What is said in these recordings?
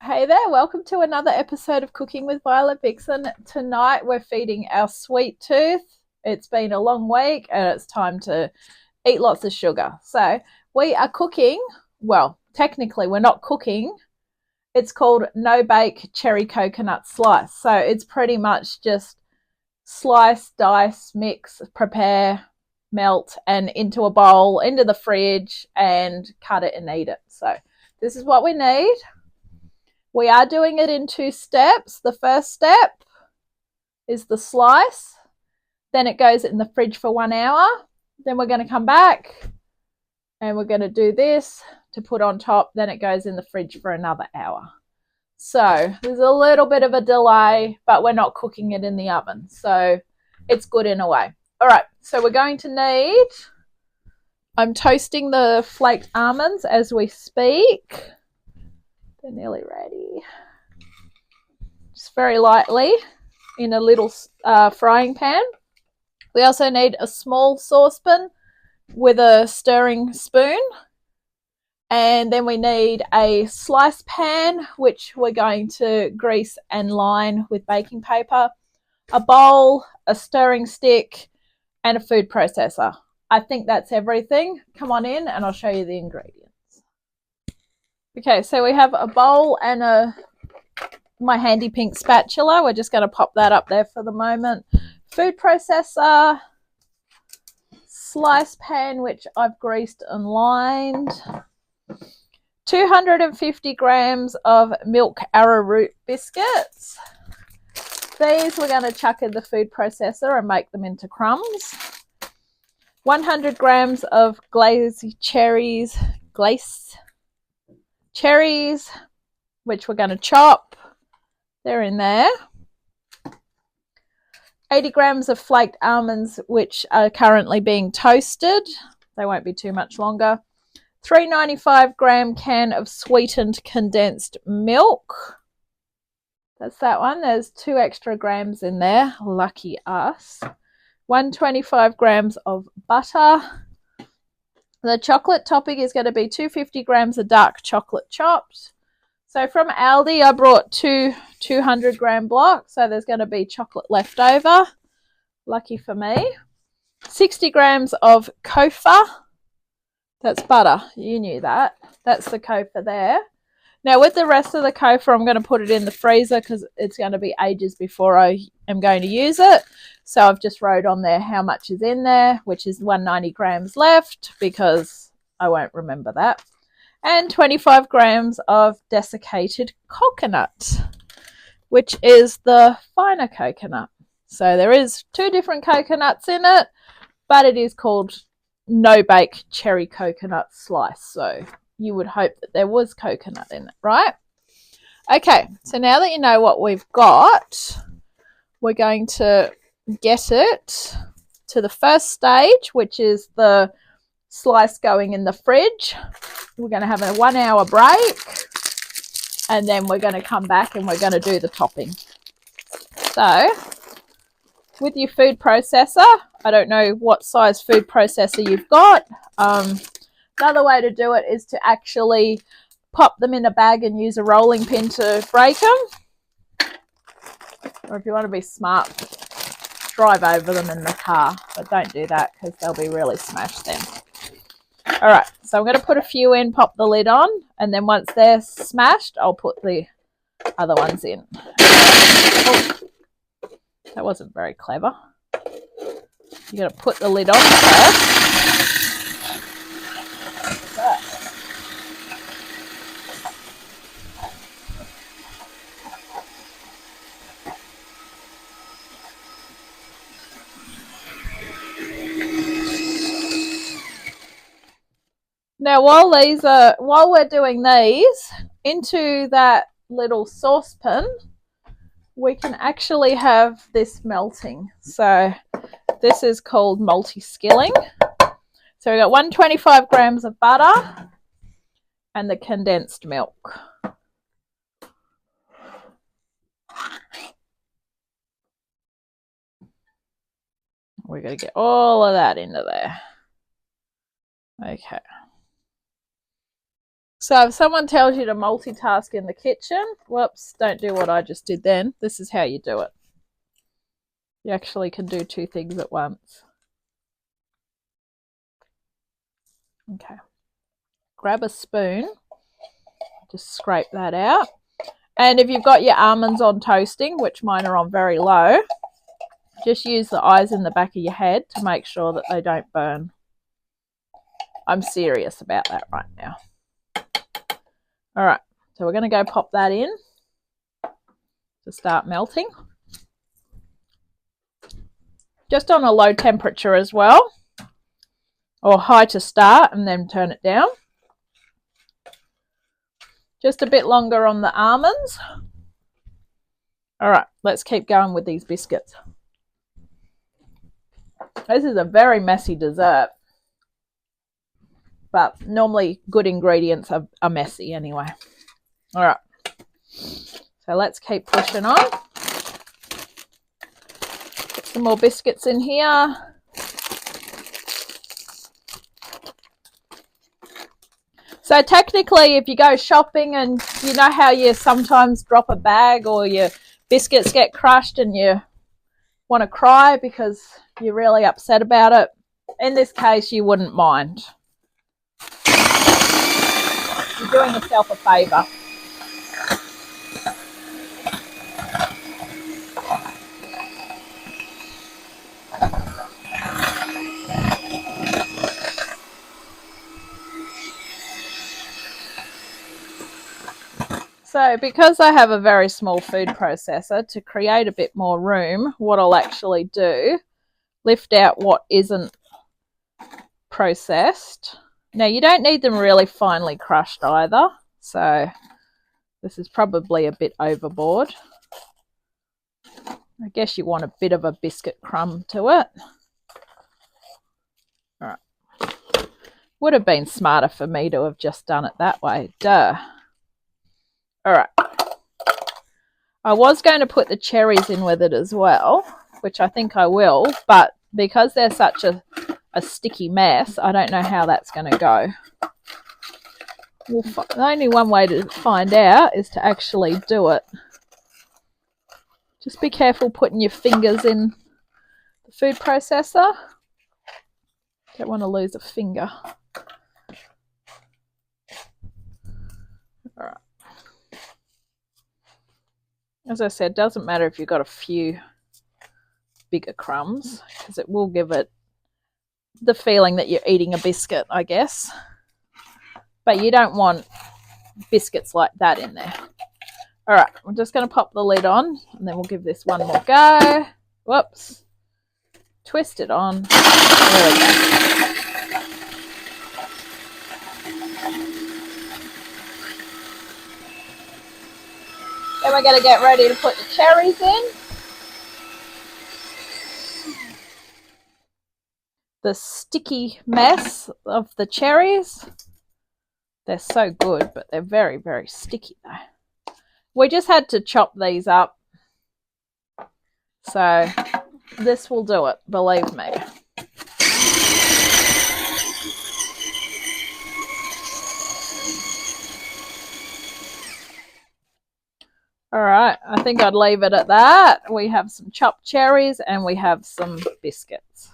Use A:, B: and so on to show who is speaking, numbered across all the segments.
A: Hey there, welcome to another episode of Cooking with Violet Vixen. Tonight we're feeding our sweet tooth. It's been a long week and it's time to eat lots of sugar. So we are cooking, well, technically we're not cooking. It's called no bake cherry coconut slice. So it's pretty much just slice, dice, mix, prepare, melt and into a bowl, into the fridge and cut it and eat it. So this is what we need. We are doing it in 2 steps. The first step is the slice. Then it goes in the fridge for 1 hour. Then we're going to come back and we're going to do this to put on top. Then it goes in the fridge for another hour. So there's a little bit of a delay, but we're not cooking it in the oven. So it's good in a way. All right, so we're going to need, I'm toasting the flaked almonds as we speak. They're nearly ready. Just very lightly in a little frying pan. We also need a small saucepan with a stirring spoon. And then we need a slice pan, which we're going to grease and line with baking paper, a bowl, a stirring stick, and a food processor. I think that's everything. Come on in and I'll show you the ingredients. Okay, so we have a bowl and my handy pink spatula. We're just going to pop that up there for the moment. Food processor, slice pan, which I've greased and lined. 250 grams of milk arrowroot biscuits. These we're going to chuck in the food processor and make them into crumbs. 100 grams of glazed cherries, which we're going to chop. They're in there. 80 grams of flaked almonds, which are currently being toasted. They won't be too much longer. 395 gram can of sweetened condensed milk. That's that one. There's 2 extra grams in there. Lucky us. 125 grams of butter. The chocolate topping is going to be 250 grams of dark chocolate chopped. So from Aldi, I brought 200 gram blocks. So there's going to be chocolate left over. Lucky for me. 60 grams of kofa. That's butter. You knew that. That's the kofa there. Now with the rest of the kofa, I'm going to put it in the freezer because it's going to be ages before I am going to use it. So I've just wrote on there how much is in there, which is 190 grams left because I won't remember that. And 25 grams of desiccated coconut, which is the finer coconut. So there is 2 different coconuts in it, but it is called no bake cherry coconut slice. So you would hope that there was coconut in it, right? Okay, so now that you know what we've got, we're going to get it to the first stage, which is the slice going in the fridge. We're going to have a 1 hour break and then we're going to come back and we're going to do the topping. So with your food processor, I don't know what size food processor you've got. Another way to do it is to actually pop them in a bag and use a rolling pin to break them. Or if you want to be smart, drive over them in the car, but don't do that because they'll be really smashed then. All right, so I'm going to put a few in, pop the lid on, and then once they're smashed, I'll put the other ones in. Oh, that wasn't very clever. You got to put the lid on first. Now, while we're doing these, into that little saucepan, we can actually have this melting. So this is called multi-skilling. So we've got 125 grams of butter and the condensed milk. We're going to get all of that into there. Okay. So if someone tells you to multitask in the kitchen, whoops, don't do what I just did then. This is how you do it. You actually can do two things at once. Okay. Grab a spoon. Just scrape that out. And if you've got your almonds on toasting, which mine are on very low, just use the eyes in the back of your head to make sure that they don't burn. I'm serious about that right now. All right, so we're going to go pop that in to start melting. Just on a low temperature as well, or high to start and then turn it down. Just a bit longer on the almonds. All right, let's keep going with these biscuits. This is a very messy dessert, but normally good ingredients are messy anyway. All right, so let's keep pushing on. Put some more biscuits in here. So technically, if you go shopping and you know how you sometimes drop a bag or your biscuits get crushed and you want to cry because you're really upset about it, in this case, you wouldn't mind. You're doing yourself a favour. So because I have a very small food processor, to create a bit more room, what I'll actually do, lift out what isn't processed. Now you don't need them really finely crushed either, so this is probably a bit overboard. I guess you want a bit of a biscuit crumb to it. All right. Would have been smarter for me to have just done it that way. Duh. All right. I was going to put the cherries in with it as well, which I think I will, but because they're such a sticky mess, I don't know how that's going to go. The only one way to find out is to actually do it. Just be careful putting your fingers in the food processor. Don't want to lose a finger. All right. As I said, doesn't matter if you've got a few bigger crumbs, because it will give it the feeling that you're eating a biscuit, I guess. But you don't want biscuits like that in there. All right, I'm just going to pop the lid on, and then we'll give this one more go. Whoops. Twist it on. There we go. Then we're going to get ready to put the cherries in. The sticky mess of the cherries. They're so good, but they're very, very sticky though. We just had to chop these up. So this will do it, believe me. All right, I think I'd leave it at that. We have some chopped cherries and we have some biscuits.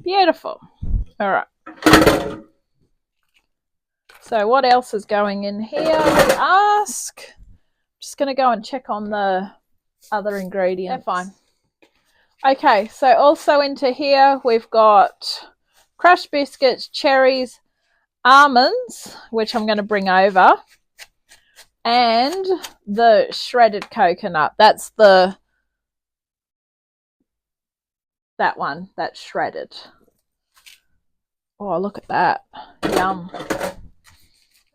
A: Beautiful. All right. So what else is going in here, we ask? Just going to go and check on the other ingredients. They're fine. Okay, so also into here we've got crushed biscuits, cherries, almonds, which I'm going to bring over, and the shredded coconut. That's that one, that's shredded. Oh, look at that. Yum.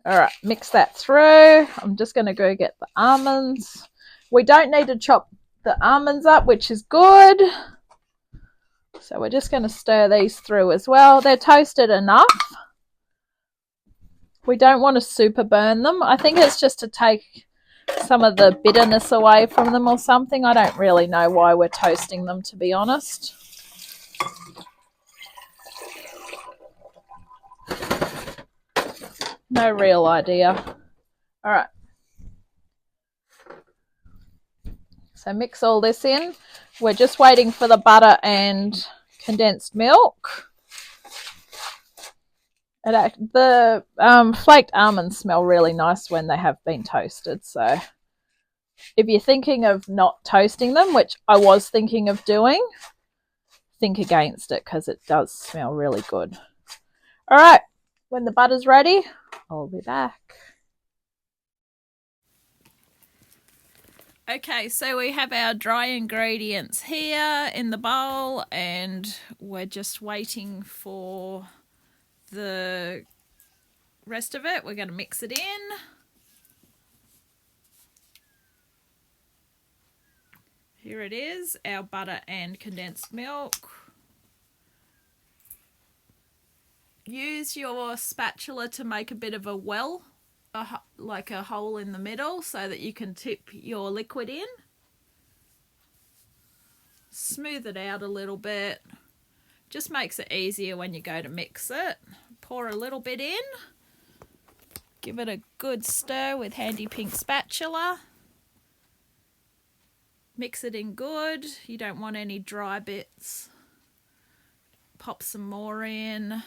A: All right, mix that through. I'm just going to go get the almonds. We don't need to chop the almonds up, which is good. So we're just going to stir these through as well. They're toasted enough. We don't want to super burn them. I think it's just to take some of the bitterness away from them or something. I don't really know why we're toasting them, to be honest. No real idea. All right. So mix all this in. We're just waiting for the butter and condensed milk. The flaked almonds smell really nice when they have been toasted. So if you're thinking of not toasting them, which I was thinking of doing, think against it because it does smell really good. All right, when the butter's ready, I'll be back. Okay, so we have our dry ingredients here in the bowl, and we're just waiting for the rest of it. We're going to mix it in. Here it is, our butter and condensed milk. Use your spatula to make a bit of a well, like a hole in the middle, so that you can tip your liquid in. Smooth it out a little bit. Just makes it easier when you go to mix it. Pour a little bit in. Give it a good stir with handy pink spatula. Mix it in good. You don't want any dry bits. Pop some more in.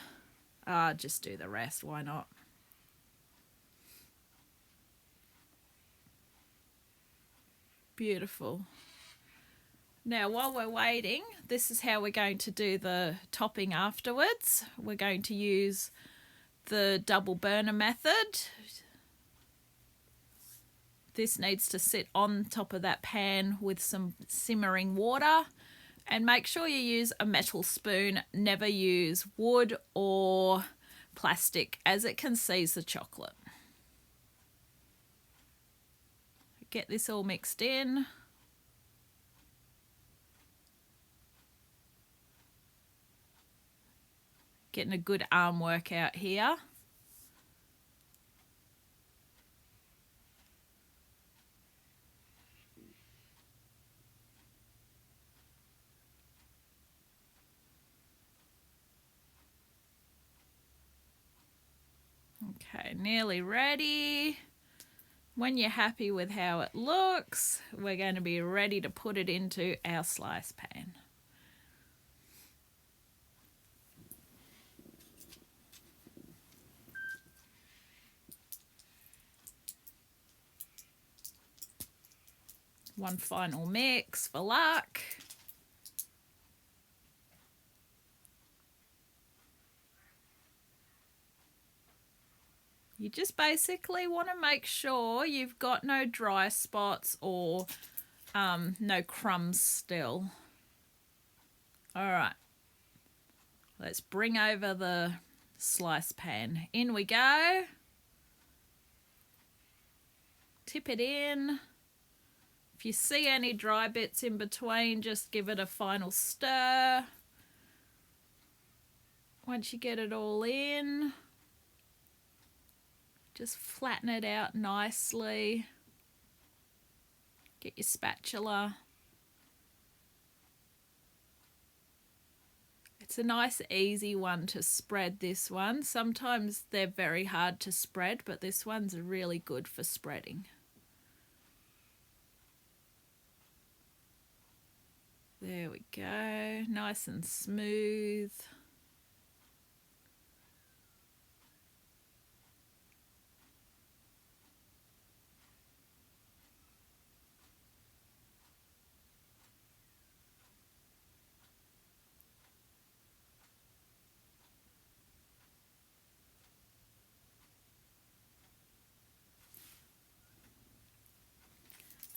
A: Just do the rest, why not? Beautiful. Now, while we're waiting, this is how we're going to do the topping afterwards. We're going to use the double burner method. This needs to sit on top of that pan with some simmering water. And make sure you use a metal spoon. Never use wood or plastic, as it can seize the chocolate. Get this all mixed in. Getting a good arm workout here. Okay, nearly ready. When you're happy with how it looks, we're going to be ready to put it into our slice pan. One final mix for luck. You just basically want to make sure you've got no dry spots or no crumbs still. All right, let's bring over the slice pan. In we go. Tip it in. If you see any dry bits in between, just give it a final stir. Once you get it all in, just flatten it out nicely. Get your spatula. It's a nice easy one to spread, this one. Sometimes they're very hard to spread, but this one's really good for spreading. There we go, nice and smooth.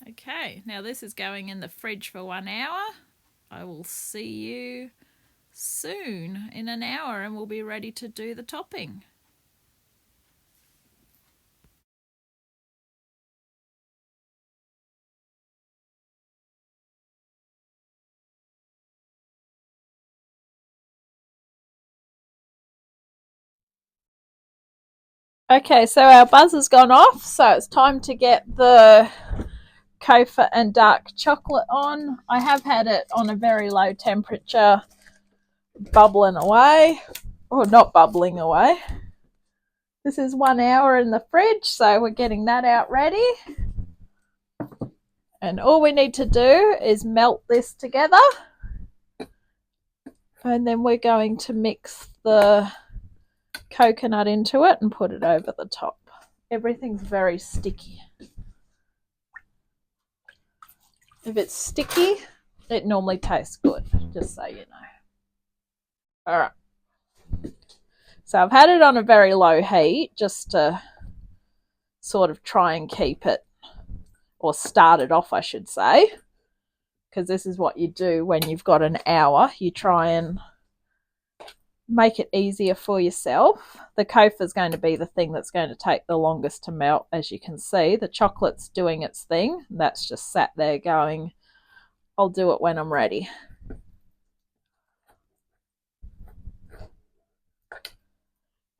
A: Okay, now this is going in the fridge for 1 hour. I will see you soon in an hour and we'll be ready to do the topping. Okay, so our buzzer's gone off, so it's time to get the Kofa and dark chocolate on. I have had it on a very low temperature, bubbling away, or not bubbling away. This is 1 hour in the fridge, so we're getting that out ready. And all we need to do is melt this together. And then we're going to mix the coconut into it and put it over the top. Everything's very sticky. If it's sticky, it normally tastes good, just so you know. All right. So I've had it on a very low heat just to sort of try and keep it, or start it off, I should say, because this is what you do when you've got an hour. You try and make it easier for yourself. The kofa is going to be the thing that's going to take the longest to melt. As you can see, the chocolate's doing its thing. That's just sat there going, I'll do it when I'm ready.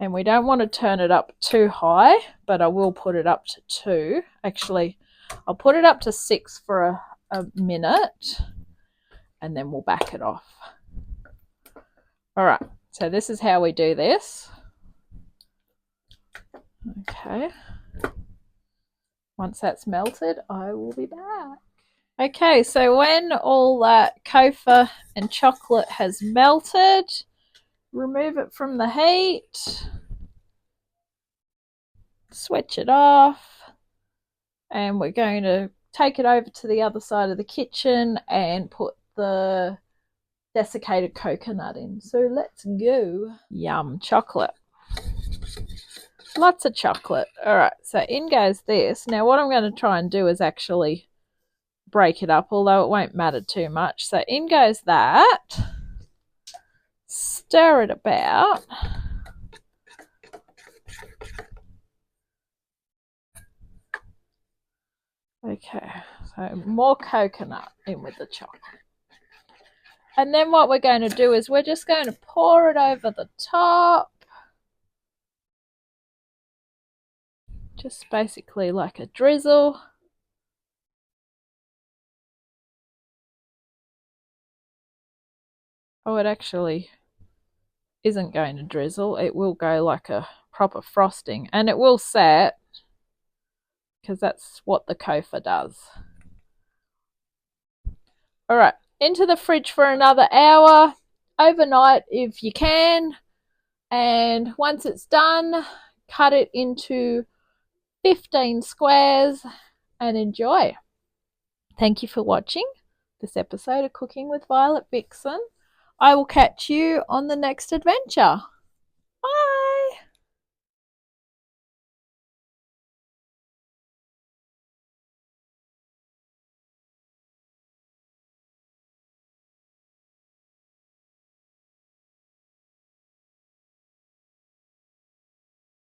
A: And we don't want to turn it up too high, but I will put it up to 2. Actually, I'll put it up to 6 for a minute, and then we'll back it off. All right, so this is how we do this. Okay. Once that's melted, I will be back. Okay, so when all that kofa and chocolate has melted, remove it from the heat, switch it off, and we're going to take it over to the other side of the kitchen and put the desiccated coconut in. So let's go. Yum, chocolate. Lots of chocolate. All right, so in goes this. Now what I'm going to try and do is actually break it up, although it won't matter too much. So in goes that. Stir it about. Okay, so more coconut in with the chocolate. And then what we're going to do is we're just going to pour it over the top. Just basically like a drizzle. Oh, it actually isn't going to drizzle. It will go like a proper frosting, and it will set, because that's what the kofa does. All right, into the fridge for another hour, overnight if you can. And once it's done, cut it into 15 squares and enjoy. Thank you for watching this episode of Cooking with Violet Vixen. I will catch you on the next adventure.